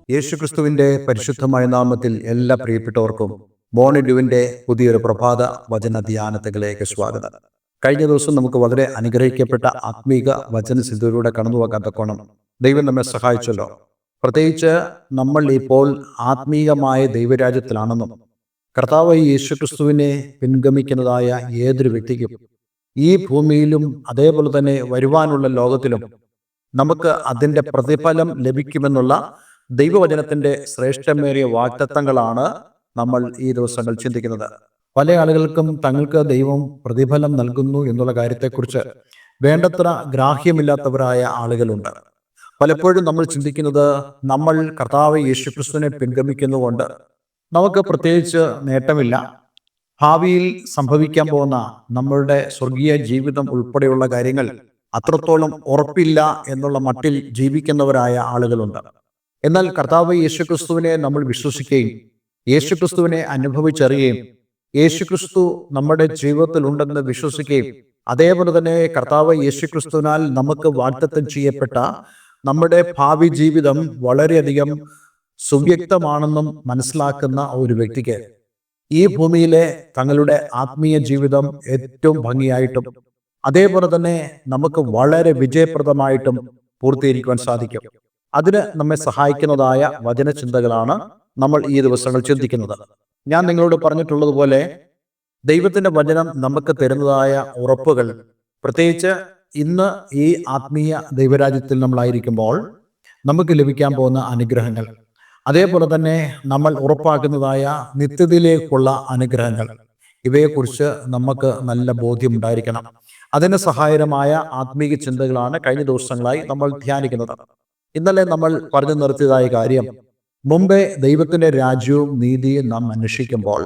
യേശുക്രിസ്തുവിന്റെ പരിശുദ്ധമായ നാമത്തിൽ എല്ലാ പ്രിയപ്പെട്ടവർക്കും മോർണിംഗ് പുതിയൊരു പ്രഭാത വചന ധ്യാനത്തിലേക്ക് സ്വാഗതം. കഴിഞ്ഞ ദിവസം നമുക്ക് വളരെ അനുഗ്രഹിക്കപ്പെട്ട ആത്മീക വചന സിദ്ധിയിലൂടെ കടന്നു പോകാൻ തക്കോണം ദൈവം നമ്മെ സഹായിച്ചല്ലോ. പ്രത്യേകിച്ച് നമ്മൾ ഇപ്പോൾ ആത്മീയമായ ദൈവരാജ്യത്തിലാണെന്നും കർത്താവ് യേശുക്രിസ്തുവിനെ പിൻഗമിക്കുന്നതായ ഏതൊരു വ്യക്തിക്കും ഈ ഭൂമിയിലും അതേപോലെ തന്നെ വരുവാനുള്ള ലോകത്തിലും നമുക്ക് അതിൻ്റെ പ്രതിഫലം ലഭിക്കുമെന്നുള്ള ദൈവവചനത്തിന്റെ ശ്രേഷ്ഠമേറിയ വാഗ്ദത്തങ്ങളാണ് നമ്മൾ ഈ ദിവസങ്ങൾ ചിന്തിക്കുന്നത്. പല ആളുകൾക്കും തങ്ങൾക്ക് ദൈവം പ്രതിഫലം നൽകുന്നു എന്നുള്ള കാര്യത്തെക്കുറിച്ച് വേണ്ടത്ര ഗ്രാഹ്യമില്ലാത്തവരായ ആളുകളുണ്ട്. പലപ്പോഴും നമ്മൾ ചിന്തിക്കുന്നത് നമ്മൾ കർത്താവ് യേശുക്രിസ്തുവിനെ പിൻഗമിക്കുന്നുകൊണ്ട് നമുക്ക് പ്രത്യേകിച്ച് നേട്ടമില്ല, ഭാവിയിൽ സംഭവിക്കാൻ പോകുന്ന നമ്മളുടെ സ്വർഗീയ ജീവിതം ഉൾപ്പെടെയുള്ള കാര്യങ്ങൾ അത്രത്തോളം ഉറപ്പില്ല എന്നുള്ള മട്ടിൽ ജീവിക്കുന്നവരായ ആളുകളുണ്ട്. എന്നാൽ കർത്താവ് യേശുക്രിസ്തുവിനെ നമ്മൾ വിശ്വസിക്കുകയും യേശുക്രിസ്തുവിനെ അനുഭവിച്ചറിയുകയും യേശുക്രിസ്തു നമ്മുടെ ജീവിതത്തിൽ ഉണ്ടെന്ന് വിശ്വസിക്കുകയും അതേപോലെ തന്നെ കർത്താവ് യേശുക്രിസ്തുവിനാൽ നമുക്ക് വാഗ്ദത്തം ചെയ്യപ്പെട്ട നമ്മുടെ ഭാവി ജീവിതം വളരെയധികം സുവ്യക്തമാണെന്നും മനസ്സിലാക്കുന്ന ഒരു വ്യക്തിക്ക് ഈ ഭൂമിയിലെ തങ്ങളുടെ ആത്മീയ ജീവിതം ഏറ്റവും ഭംഗിയായിട്ടും അതേപോലെ തന്നെ നമുക്ക് വളരെ വിജയപ്രദമായിട്ടും പൂർത്തീകരിക്കുവാൻ സാധിക്കും. അതിന് നമ്മെ സഹായിക്കുന്നതായ വചനചിന്തകളാണ് നമ്മൾ ഈ ദിവസങ്ങൾ ചിന്തിക്കുന്നത്. ഞാൻ നിങ്ങളോട് പറഞ്ഞിട്ടുള്ളതുപോലെ ദൈവത്തിന്റെ വചനം നമുക്ക് തരുന്നതായ ഉറപ്പുകൾ, പ്രത്യേകിച്ച് ഇന്ന് ഈ ആത്മീയ ദൈവരാജ്യത്തിൽ നമ്മളായിരിക്കുമ്പോൾ നമുക്ക് ലഭിക്കാൻ പോകുന്ന അനുഗ്രഹങ്ങൾ, അതേപോലെ തന്നെ നമ്മൾ ഉറപ്പാക്കുന്നതായ നിത്യതയിലേക്കുള്ള അനുഗ്രഹങ്ങൾ, ഇവയെക്കുറിച്ച് നമുക്ക് നല്ല ബോധ്യമുണ്ടായിരിക്കണം. അതിന് സഹായകരമായ ആത്മീയ ചിന്തകളാണ് കഴിഞ്ഞ ദിവസങ്ങളായി നമ്മൾ ധ്യാനിക്കുന്നത്. ഇന്നലെ നമ്മൾ പറഞ്ഞു നിർത്തിയതായ കാര്യം, മുമ്പേ ദൈവത്തിന്റെ രാജ്യവും നീതിയും നാം അന്വേഷിക്കുമ്പോൾ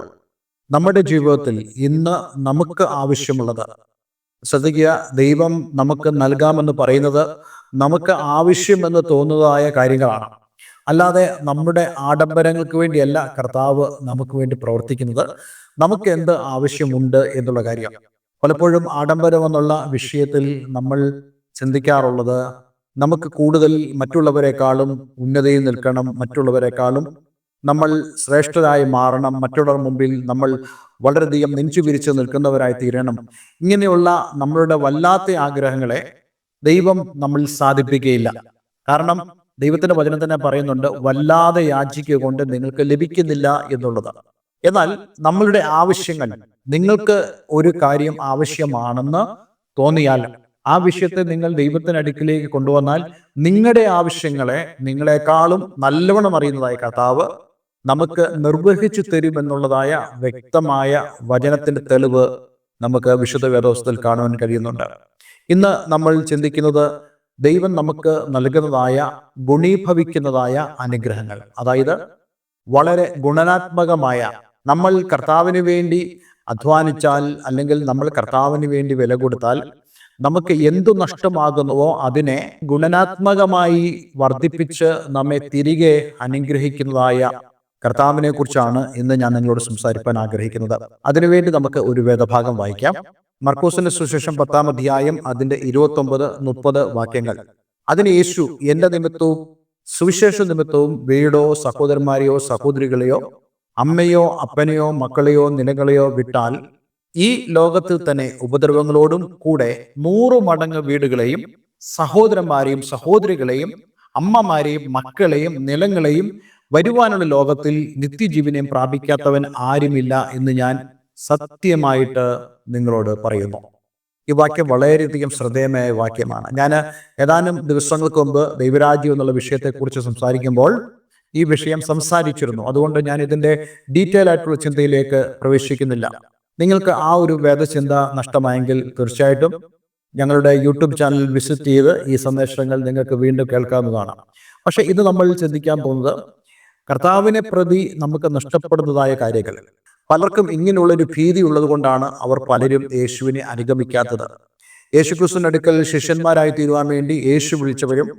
നമ്മുടെ ജീവിതത്തിൽ ഇന്ന് നമുക്ക് ആവശ്യമുള്ളത്, ശ്രദ്ധിക്കുക, ദൈവം നമുക്ക് നൽകാമെന്ന് പറയുന്നത് നമുക്ക് ആവശ്യമെന്ന് തോന്നുന്നതായ കാര്യങ്ങളാണ്. അല്ലാതെ നമ്മുടെ ആഡംബരങ്ങൾക്ക് വേണ്ടിയല്ല കർത്താവ് നമുക്ക് വേണ്ടി പ്രവർത്തിക്കുന്നത്. നമുക്ക് എന്ത് ആവശ്യമുണ്ട് എന്നുള്ള കാര്യം. പലപ്പോഴും ആഡംബരം എന്നുള്ള വിഷയത്തിൽ നമ്മൾ ചിന്തിക്കാറുള്ളത്, നമുക്ക് കൂടുതൽ മറ്റുള്ളവരെക്കാളും ഉന്നതയിൽ നിൽക്കണം, മറ്റുള്ളവരെക്കാളും നമ്മൾ ശ്രേഷ്ഠരായി മാറണം, മറ്റുള്ളവർ മുമ്പിൽ നമ്മൾ വളരെയധികം നെഞ്ചു വിരിച്ച് നിൽക്കുന്നവരായി തീരണം. ഇങ്ങനെയുള്ള നമ്മളുടെ വല്ലാത്ത ആഗ്രഹങ്ങളെ ദൈവം നമ്മൾ സാധിപ്പിക്കുകയില്ല. കാരണം ദൈവത്തിന്റെ വചനം തന്നെ പറയുന്നുണ്ട്, വല്ലാതെ യാചിക്കുക കൊണ്ട് നിങ്ങൾക്ക് ലഭിക്കുന്നില്ല എന്നുള്ളത്. എന്നാൽ നമ്മളുടെ ആവശ്യങ്ങൾ, നിങ്ങൾക്ക് ഒരു കാര്യം ആവശ്യമാണെന്ന് തോന്നിയാൽ ആ വിഷയത്തെ നിങ്ങൾ ദൈവത്തിന് അടുക്കിലേക്ക് കൊണ്ടുവന്നാൽ നിങ്ങളുടെ ആവശ്യങ്ങളെ നിങ്ങളെക്കാളും നല്ലവണ്ണം അറിയുന്നതായ കർത്താവ് നമുക്ക് നിർവഹിച്ചു തരുമെന്നുള്ളതായ വ്യക്തമായ വചനത്തിന്റെ തെളിവ് നമുക്ക് വിശുദ്ധ വേദോസ്തത്തിൽ കാണുവാൻ കഴിയുന്നുണ്ട്. ഇന്ന് നമ്മൾ ചിന്തിക്കുന്നത് ദൈവം നമുക്ക് നൽകുന്നതായ ഗുണീഭവിക്കുന്നതായ അനുഗ്രഹങ്ങൾ, അതായത് വളരെ ഗുണനാത്മകമായ, നമ്മൾ കർത്താവിന് വേണ്ടി അധ്വാനിച്ചാൽ അല്ലെങ്കിൽ നമ്മൾ കർത്താവിന് വേണ്ടി വില കൊടുത്താൽ നമുക്ക് എന്തു നഷ്ടമാകുന്നുവോ അതിനെ ഗുണനാത്മകമായി വർദ്ധിപ്പിച്ച് നമ്മെ തിരികെ അനുഗ്രഹിക്കുന്നതായ കർത്താവിനെ കുറിച്ചാണ് ഇന്ന് ഞാൻ നിങ്ങളോട് സംസാരിക്കാൻ ആഗ്രഹിക്കുന്നത്. അതിനുവേണ്ടി നമുക്ക് ഒരു വേദഭാഗം വായിക്കാം. മർക്കോസിന്റെ സുവിശേഷം 10-ാം അധ്യായം അതിന്റെ 29-30 വാക്യങ്ങൾ. അതിന് യേശു, എന്റെ നിമിത്തവും സുവിശേഷ നിമിത്തവും വീടോ സഹോദരന്മാരെയോ സഹോദരികളെയോ അമ്മയോ അപ്പനെയോ മക്കളെയോ നിലങ്ങളെയോ വിട്ടാൽ ഈ ലോകത്തിൽ തന്നെ ഉപദ്രവങ്ങളോടും കൂടെ 100 മടങ്ങ് വീടുകളെയും സഹോദരന്മാരെയും സഹോദരികളെയും അമ്മമാരെയും മക്കളെയും നിലങ്ങളെയും വരുവാനുള്ള ലോകത്തിൽ നിത്യജീവനെയും പ്രാപിക്കാത്തവൻ ആരുമില്ല എന്ന് ഞാൻ സത്യമായിട്ട് നിങ്ങളോട് പറയുന്നു. ഈ വാക്യം വളരെയധികം ശ്രദ്ധേയമായ വാക്യമാണ്. ഞാൻ ഏതാനും ദിവസങ്ങൾക്ക് മുമ്പ് ദൈവരാജ്യം എന്നുള്ള വിഷയത്തെക്കുറിച്ച് സംസാരിക്കുമ്പോൾ ഈ വിഷയം സംസാരിച്ചിരുന്നു. അതുകൊണ്ട് ഞാൻ ഇതിന്റെ ഡീറ്റെയിൽ ആയിട്ടുള്ള ചിന്തയിലേക്ക് പ്രവേശിക്കുന്നില്ല. നിങ്ങൾക്ക് ആ ഒരു വേദചിന്ത നഷ്ടമായെങ്കിൽ തീർച്ചയായിട്ടും ഞങ്ങളുടെ യൂട്യൂബ് ചാനൽ വിസിറ്റ് ചെയ്ത് ഈ സന്ദേശങ്ങൾ നിങ്ങൾക്ക് വീണ്ടും കേൾക്കാവുന്നതാണ്. പക്ഷെ ഇത് നമ്മൾ ചിന്തിക്കാൻ പോകുന്നത് കർത്താവിനെ പ്രതി നമുക്ക് നഷ്ടപ്പെടുന്നതായ കാര്യങ്ങൾ. പലർക്കും ഇങ്ങനെയുള്ളൊരു ഭീതി ഉള്ളത് കൊണ്ടാണ് അവർ പലരും യേശുവിനെ അനുഗമിക്കാത്തത്. യേശുക്രിസ്തുവിന്റെ അടുക്കൽ ശിഷ്യന്മാരായി തീരുവാൻ വേണ്ടി യേശു വിളിച്ചവരും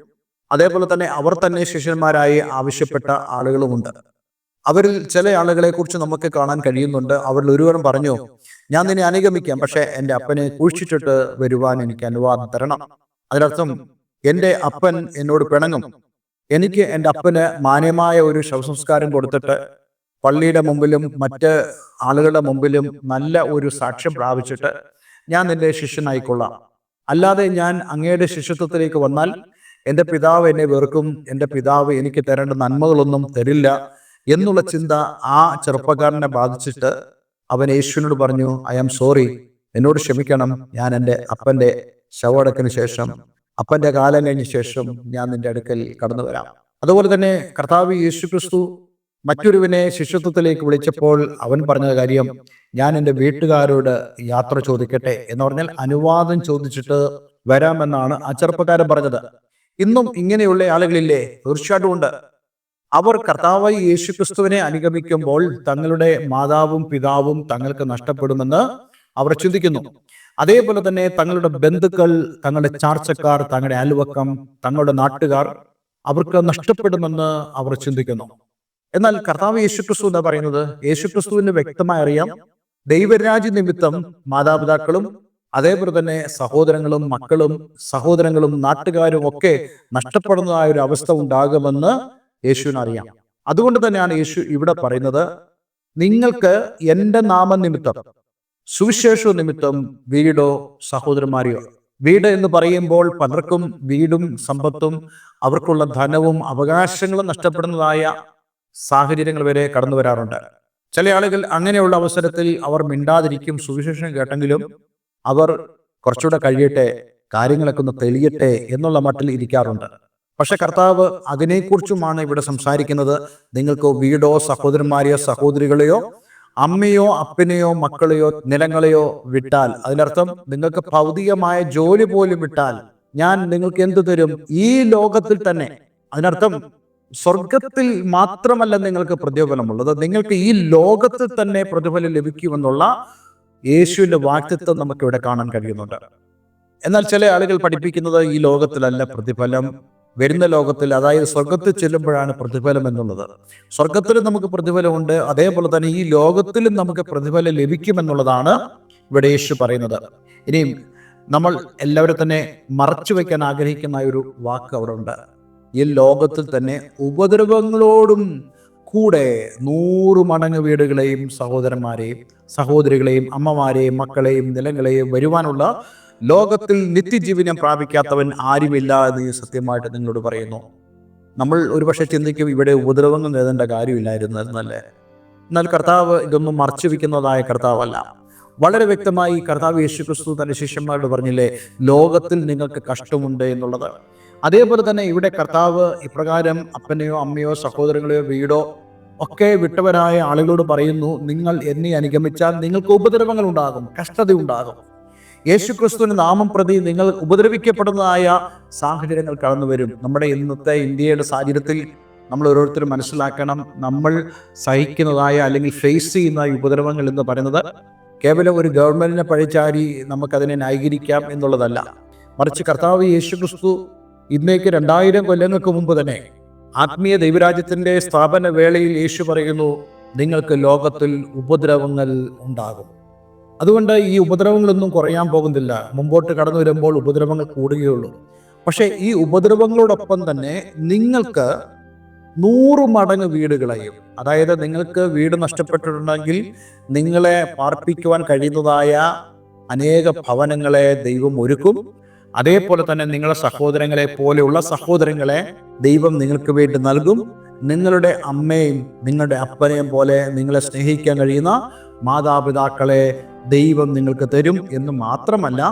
അതേപോലെ തന്നെ അവർ തന്നെ ശിഷ്യന്മാരായി ആവശ്യപ്പെട്ട ആളുകളുമുണ്ട്. അവരിൽ ചില ആളുകളെ കുറിച്ച് നമുക്ക് കാണാൻ കഴിയുന്നുണ്ട്. അവരിൽ ഒരുവരും പറഞ്ഞു, ഞാൻ നിന്നെ അനുഗമിക്കാം, പക്ഷെ എൻ്റെ അപ്പനെ കുഴിച്ചിട്ടിട്ട് വരുവാൻ എനിക്ക് അനുവാദം തരണം. അതിനർത്ഥം എൻ്റെ അപ്പൻ എന്നോട് പിണങ്ങും, എനിക്ക് എൻ്റെ അപ്പന് മാന്യമായ ഒരു ശവസംസ്കാരം കൊടുത്തിട്ട് പള്ളിയുടെ മുമ്പിലും മറ്റ് ആളുകളുടെ മുമ്പിലും നല്ല ഒരു സാക്ഷ്യം പ്രാപിച്ചിട്ട് ഞാൻ നിന്റെ ശിഷ്യനായിക്കൊള്ളാം. അല്ലാതെ ഞാൻ അങ്ങയുടെ ശിഷ്യത്വത്തിലേക്ക് വന്നാൽ എൻ്റെ പിതാവ് എന്നെ വെറുക്കും, എൻ്റെ പിതാവ് എനിക്ക് തരേണ്ട നന്മകളൊന്നും തരില്ല എന്നുള്ള ചിന്ത ആ ചെറുപ്പക്കാരനെ ബാധിച്ചിട്ട് അവൻ യേശുവിനോട് പറഞ്ഞു, ഐ ആം സോറി, എന്നോട് ക്ഷമിക്കണം, ഞാൻ എൻ്റെ അപ്പൻ്റെ ശവടക്കിന് ശേഷം, അപ്പൻ്റെ കാലം കഴിഞ്ഞ ശേഷം ഞാൻ നിന്റെ അടുക്കൽ കടന്നു വരാം. അതുപോലെ തന്നെ കർത്താവ് യേശു ക്രിസ്തു മറ്റൊരുവനെ ശിഷ്യത്വത്തിലേക്ക് വിളിച്ചപ്പോൾ അവൻ പറഞ്ഞ കാര്യം, ഞാൻ എൻ്റെ വീട്ടുകാരോട് യാത്ര ചോദിക്കട്ടെ എന്ന് പറഞ്ഞാൽ അനുവാദം ചോദിച്ചിട്ട് വരാമെന്നാണ് ആ ചെറുപ്പക്കാരൻ പറഞ്ഞത്. ഇന്നും ഇങ്ങനെയുള്ള ആളുകളില്ലേ? തീർച്ചയായിട്ടും ഉണ്ട്. അവർ കർത്താവായി യേശു ക്രിസ്തുവിനെ അനുഗമിക്കുമ്പോൾ തങ്ങളുടെ മാതാവും പിതാവും തങ്ങൾക്ക് നഷ്ടപ്പെടുമെന്ന് അവർ ചിന്തിക്കുന്നു. അതേപോലെ തന്നെ തങ്ങളുടെ ബന്ധുക്കൾ, തങ്ങളുടെ ചാർച്ചക്കാർ, തങ്ങളുടെ അയൽവക്കം, തങ്ങളുടെ നാട്ടുകാർ അവർക്ക് നഷ്ടപ്പെടുമെന്ന് അവർ ചിന്തിക്കുന്നു. എന്നാൽ കർത്താവ് യേശുക്രിസ്തു എന്താ പറയുന്നത്? യേശുക്രിസ്തുവിന് വ്യക്തമായി അറിയാം, ദൈവരാജ്യ നിമിത്തം മാതാപിതാക്കളും അതേപോലെ തന്നെ സഹോദരങ്ങളും മക്കളും സഹോദരങ്ങളും നാട്ടുകാരും ഒക്കെ നഷ്ടപ്പെടുന്നതായ ഒരു അവസ്ഥ ഉണ്ടാകുമെന്ന് യേശുവിന് അറിയാം. അതുകൊണ്ട് തന്നെയാണ് യേശു ഇവിടെ പറയുന്നത്, നിങ്ങൾക്ക് എൻ്റെ നാമനിമിത്തം, സുവിശേഷ നിമിത്തം വീടോ സഹോദരന്മാരെയോ. വീട് എന്ന് പറയുമ്പോൾ പലർക്കും വീടും സമ്പത്തും അവർക്കുള്ള ധനവും അവകാശങ്ങളും നഷ്ടപ്പെടുന്നതായ സാഹചര്യങ്ങൾ വരെ കടന്നു വരാറുണ്ട്. ചില ആളുകൾ അങ്ങനെയുള്ള അവസരത്തിൽ അവർ മിണ്ടാതിരിക്കും, സുവിശേഷം കേട്ടെങ്കിലും അവർ കുറച്ചുകൂടെ കഴിയട്ടെ, കാര്യങ്ങളൊക്കെ ഒന്ന് തെളിയട്ടെ എന്നുള്ള മട്ടിൽ ഇരിക്കാറുണ്ട്. പക്ഷെ കർത്താവ് അതിനെക്കുറിച്ചുമാണ് ഇവിടെ സംസാരിക്കുന്നത്. നിങ്ങൾക്ക് വീടോ സഹോദരന്മാരെയോ സഹോദരികളെയോ അമ്മയോ അപ്പനെയോ മക്കളെയോ നിലങ്ങളെയോ വിട്ടാൽ, അതിനർത്ഥം നിങ്ങൾക്ക് ഭൗതികമായ ജോലി പോലും വിട്ടാൽ ഞാൻ നിങ്ങൾക്ക് എന്തു തരും? ഈ ലോകത്തിൽ തന്നെ. അതിനർത്ഥം സ്വർഗത്തിൽ മാത്രമല്ല നിങ്ങൾക്ക് പ്രതിഫലമുള്ളത്, നിങ്ങൾക്ക് ഈ ലോകത്തിൽ തന്നെ പ്രതിഫലം ലഭിക്കുമെന്നുള്ള യേശുവിന്റെ വാക്തത്വം നമുക്ക് ഇവിടെ കാണാൻ കഴിയുന്നുണ്ട്. എന്നാൽ ചില ആളുകൾ പഠിപ്പിക്കുന്നത് ഈ ലോകത്തിലല്ല പ്രതിഫലം, വരുന്ന ലോകത്തിൽ, അതായത് സ്വർഗത്തിൽ ചെല്ലുമ്പോഴാണ് പ്രതിഫലം എന്നുള്ളത്. സ്വർഗത്തിലും നമുക്ക് പ്രതിഫലമുണ്ട്, അതേപോലെ തന്നെ ഈ ലോകത്തിലും നമുക്ക് പ്രതിഫലം ലഭിക്കുമെന്നുള്ളതാണ് ഇവിടെ യേശു പറയുന്നത്. ഇനിയും നമ്മൾ എല്ലാവരും തന്നെ മറച്ചു വയ്ക്കാൻ ആഗ്രഹിക്കുന്ന ഒരു വാക്ക് അവിടെ ഉണ്ട്. ഈ ലോകത്തിൽ തന്നെ ഉപദ്രവങ്ങളോടും കൂടെ 100 മടങ്ങ് വീടുകളെയും സഹോദരന്മാരെയും സഹോദരികളെയും അമ്മമാരെയും മക്കളെയും നിലങ്ങളെയും വരുവാനുള്ള ലോകത്തിൽ നിത്യജീവനം പ്രാപിക്കാത്തവൻ ആരുമില്ല എന്ന് സത്യമായിട്ട് നിങ്ങളോട് പറയുന്നു. നമ്മൾ ഒരുപക്ഷെ ചിന്തിക്കും, ഇവിടെ ഉപദ്രവങ്ങൾ നേടേണ്ട കാര്യമില്ലായിരുന്നു എന്നല്ലേ. എന്നാൽ കർത്താവ് ഇതൊന്നും മറച്ചു വയ്ക്കുന്നതായ കർത്താവല്ല. വളരെ വ്യക്തമായി കർത്താവ് യേശുക്രിസ്തു തന്റെ ശിഷ്യന്മാരോട് പറഞ്ഞില്ലേ, ലോകത്തിൽ നിങ്ങൾക്ക് കഷ്ടമുണ്ട് എന്നുള്ളത്. അതേപോലെ തന്നെ ഇവിടെ കർത്താവ് ഇപ്രകാരം അപ്പനെയോ അമ്മയോ സഹോദരങ്ങളെയോ വീടോ ഒക്കെ വിട്ടവരായ ആളുകളോട് പറയുന്നു, നിങ്ങൾ എന്നെ അനുഗമിച്ചാൽ നിങ്ങൾക്ക് ഉപദ്രവങ്ങൾ ഉണ്ടാകും, കഷ്ടത ഉണ്ടാകും. യേശുക്രിസ്തുവിന്റെ നാമം പ്രതി നിങ്ങൾ ഉപദ്രവിക്കപ്പെടുന്നതായ സാഹചര്യങ്ങൾ കടന്നു വരും. നമ്മുടെ ഇന്നത്തെ ഇന്ത്യയുടെ സാഹചര്യത്തിൽ നമ്മൾ ഓരോരുത്തരും മനസ്സിലാക്കണം, നമ്മൾ സഹിക്കുന്നതായ അല്ലെങ്കിൽ ഫേസ് ചെയ്യുന്ന ഉപദ്രവങ്ങൾ എന്ന് പറയുന്നത് കേവലം ഒരു ഗവൺമെന്റിനെ പഴിച്ചാരി നമുക്കതിനെ ന്യായീകരിക്കാം എന്നുള്ളതല്ല. മറിച്ച് കർത്താവ് യേശുക്രിസ്തു ഇന്നേക്ക് 2000 കൊല്ലങ്ങൾക്ക് മുമ്പ് തന്നെ ആത്മീയ ദൈവരാജ്യത്തിന്റെ സ്ഥാപന വേളയിൽ യേശു പറയുന്നു, നിങ്ങൾക്ക് ലോകത്തിൽ ഉപദ്രവങ്ങൾ ഉണ്ടാകും. അതുകൊണ്ട് ഈ ഉപദ്രവങ്ങളൊന്നും കുറയാൻ പോകുന്നില്ല. മുമ്പോട്ട് കടന്നു വരുമ്പോൾ ഉപദ്രവങ്ങൾ കൂടുകയുള്ളൂ. പക്ഷേ ഈ ഉപദ്രവങ്ങളോടൊപ്പം തന്നെ നിങ്ങൾക്ക് 100 മടങ്ങ് വീടുകളെയും, അതായത് നിങ്ങൾക്ക് വീട് നഷ്ടപ്പെട്ടിട്ടുണ്ടെങ്കിൽ നിങ്ങളെ പാർപ്പിക്കുവാൻ കഴിയുന്നതായ അനേക ഭവനങ്ങളെ ദൈവം ഒരുക്കും. അതേപോലെ തന്നെ നിങ്ങളുടെ സഹോദരങ്ങളെ പോലെയുള്ള സഹോദരങ്ങളെ ദൈവം നിങ്ങൾക്ക് വേണ്ടി നൽകും. നിങ്ങളുടെ അമ്മയും നിങ്ങളുടെ അപ്പനെയും പോലെ നിങ്ങളെ സ്നേഹിക്കാൻ കഴിയുന്ന മാതാപിതാക്കളെ ദൈവം നിങ്ങൾക്ക് തരും എന്ന് മാത്രമല്ല,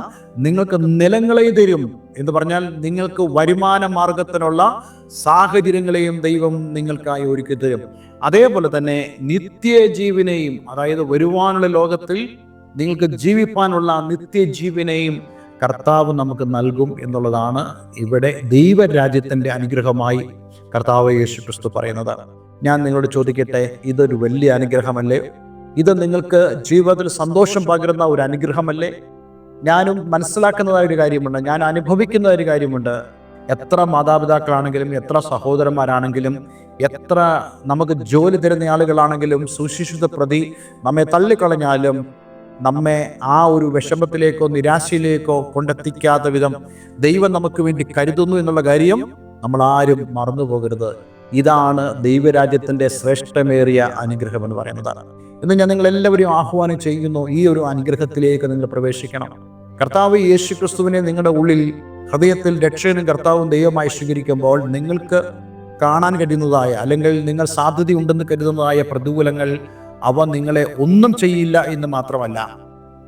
നിങ്ങൾക്ക് നിലങ്ങളെ തരും എന്ന് പറഞ്ഞാൽ നിങ്ങൾക്ക് വരുമാന മാർഗത്തിനുള്ള സാഹചര്യങ്ങളെയും ദൈവം നിങ്ങൾക്കായി ഒരുക്കി തരും. അതേപോലെ തന്നെ നിത്യജീവനെയും, അതായത് വരുവാനുള്ള ലോകത്തിൽ നിങ്ങൾക്ക് ജീവിപ്പാനുള്ള നിത്യജീവനെയും കർത്താവ് നമുക്ക് നൽകും എന്നുള്ളതാണ് ഇവിടെ ദൈവരാജ്യത്തിന്റെ അനുഗ്രഹമായി കർത്താവ് യേശുക്രിസ്തു പറയുന്നത്. ഞാൻ നിങ്ങളോട് ചോദിക്കട്ടെ, ഇതൊരു വലിയ അനുഗ്രഹമല്ലേ? ഇത് നിങ്ങൾക്ക് ജീവിതത്തിൽ സന്തോഷം പകരുന്ന ഒരു അനുഗ്രഹമല്ലേ? ഞാനും മനസ്സിലാക്കുന്നതായ ഒരു കാര്യമുണ്ട്, ഞാൻ അനുഭവിക്കുന്ന ഒരു കാര്യമുണ്ട്. എത്ര മാതാപിതാക്കളാണെങ്കിലും, എത്ര സഹോദരന്മാരാണെങ്കിലും, എത്ര നമുക്ക് ജോലി തരുന്ന ആളുകളാണെങ്കിലും, സുശിക്ഷിത പ്രതി നമ്മെ തള്ളിക്കളഞ്ഞാലും നമ്മെ ആ ഒരു വിഷമത്തിലേക്കോ നിരാശയിലേക്കോ കൊണ്ടെത്തിക്കാത്ത വിധം ദൈവം നമുക്ക് വേണ്ടി കരുതുന്നു എന്നുള്ള കാര്യം നമ്മളാരും മറന്നു പോകരുത്. ഇതാണ് ദൈവരാജ്യത്തിൻ്റെ ശ്രേഷ്ഠമേറിയ അനുഗ്രഹം എന്ന് പറയുന്നത്. ഇന്ന് ഞാൻ നിങ്ങളെല്ലാവരെയും ആഹ്വാനം ചെയ്യുന്നു, ഈ ഒരു അനുഗ്രഹത്തിലേക്ക് നിങ്ങൾ പ്രവേശിക്കണം. കർത്താവ് യേശു ക്രിസ്തുവിനെ നിങ്ങളുടെ ഉള്ളിൽ ഹൃദയത്തിൽ രക്ഷകനും കർത്താവും ദൈവമായി സ്വീകരിക്കുമ്പോൾ നിങ്ങൾക്ക് കാണാൻ കഴിയുന്നതായ, അല്ലെങ്കിൽ നിങ്ങൾ സാധ്യതയുണ്ടെന്ന് കരുതുന്നതായ പ്രതികൂലങ്ങൾ, അവ നിങ്ങളെ ഒന്നും ചെയ്യില്ല എന്ന് മാത്രമല്ല,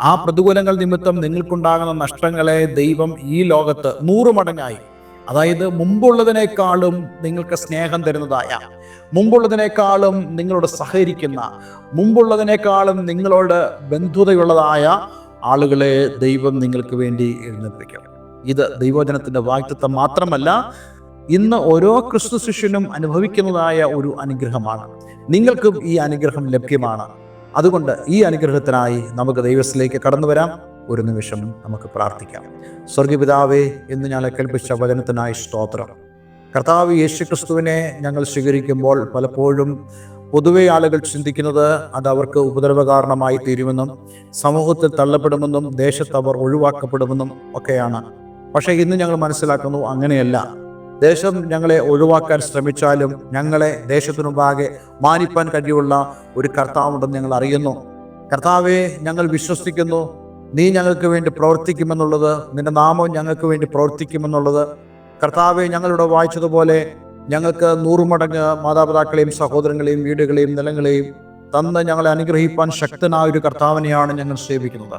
ആ പ്രതികൂലങ്ങൾ നിമിത്തം നിങ്ങൾക്കുണ്ടാകുന്ന നഷ്ടങ്ങളെ ദൈവം ഈ ലോകത്ത് 100 മടങ്ങായി, അതായത് മുമ്പുള്ളതിനേക്കാളും നിങ്ങൾക്ക് സ്നേഹം തരുന്നതായ, മുമ്പുള്ളതിനേക്കാളും നിങ്ങളോട് സഹകരിക്കുന്ന, മുമ്പുള്ളതിനേക്കാളും നിങ്ങളോട് ബന്ധുതയുള്ളതായ ആളുകളെ ദൈവം നിങ്ങൾക്ക് വേണ്ടി എഴുന്നേൽപ്പിക്കും. ഇത് ദൈവവചനത്തിൻ്റെ വാഗ്ദത്തം മാത്രമല്ല, ഇന്ന് ഓരോ ക്രിസ്തു ശിഷ്യനും അനുഭവിക്കുന്നതായ ഒരു അനുഗ്രഹമാണ്. നിങ്ങൾക്കും ഈ അനുഗ്രഹം ലഭ്യമാണ്. അതുകൊണ്ട് ഈ അനുഗ്രഹത്തിനായി നമുക്ക് ദൈവത്തിലേക്ക് കടന്നു വരാം. ഒരു നിമിഷം നമുക്ക് പ്രാർത്ഥിക്കാം. സ്വർഗപിതാവേ, ഇന്ന് ഞങ്ങളെ കേൾപ്പിച്ച വചനത്തിനായി സ്തോത്രം. കർത്താവ് യേശു ക്രിസ്തുവിനെ ഞങ്ങൾ സ്വീകരിക്കുമ്പോൾ പലപ്പോഴും പൊതുവെ ആളുകൾ ചിന്തിക്കുന്നത് അത് അവർക്ക് ഉപദ്രവകാരണമായി തീരുമെന്നും, സമൂഹത്തിൽ തള്ളപ്പെടുമെന്നും, ദേശത്ത് അവർ ഒഴിവാക്കപ്പെടുമെന്നും ഒക്കെയാണ്. പക്ഷേ ഇന്ന് ഞങ്ങൾ മനസ്സിലാക്കുന്നു, അങ്ങനെയല്ല. ദേശം ഞങ്ങളെ ഒഴിവാക്കാൻ ശ്രമിച്ചാലും ഞങ്ങളെ ദേശത്തിനുമുമ്പാകെ മാനിപ്പാൻ കഴിയുള്ള ഒരു കർത്താവുണ്ടെന്ന് ഞങ്ങൾ അറിയുന്നു. കർത്താവെ, ഞങ്ങൾ വിശ്വസിക്കുന്നു നീ ഞങ്ങൾക്ക് വേണ്ടി പ്രവർത്തിക്കുമെന്നുള്ളത്, നിന്റെ നാമം ഞങ്ങൾക്ക് വേണ്ടി പ്രവർത്തിക്കുമെന്നുള്ളത്. കർത്താവെ, ഞങ്ങളിവിടെ വായിച്ചതുപോലെ ഞങ്ങൾക്ക് 100 മടങ്ങ് മാതാപിതാക്കളെയും സഹോദരങ്ങളെയും വീടുകളെയും നിലങ്ങളെയും തന്ന് ഞങ്ങളെ അനുഗ്രഹിപ്പാൻ ശക്തനായ ഒരു കർത്താവിനെയാണ് ഞങ്ങൾ സേവിക്കുന്നത്.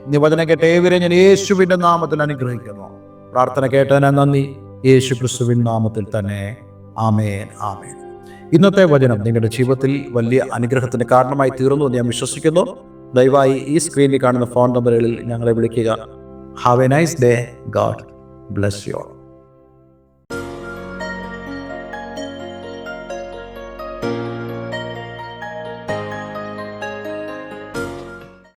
ഇനി വചനം കേട്ട ഏവരെ ഞാൻ യേശുവിൻ്റെ നാമത്തിൽ അനുഗ്രഹിക്കുന്നു. പ്രാർത്ഥന കേട്ടതിന് നന്ദി. യേശു ക്രിസ്തുവിൻ നാമത്തിൽ തന്നെ. ആമേൻ, ആമേൻ. ഇന്നത്തെ വചനം നിങ്ങളുടെ ജീവിതത്തിൽ വലിയ അനുഗ്രഹത്തിന് കാരണമായി തീർന്നു എന്ന് ഞാൻ വിശ്വസിക്കുന്നു. ദയവായി ഈ സ്ക്രീനിൽ കാണുന്ന ഫോൺ നമ്പറുകളിൽ ഞങ്ങളെ വിളിക്കുക. Have A nice day. God bless you.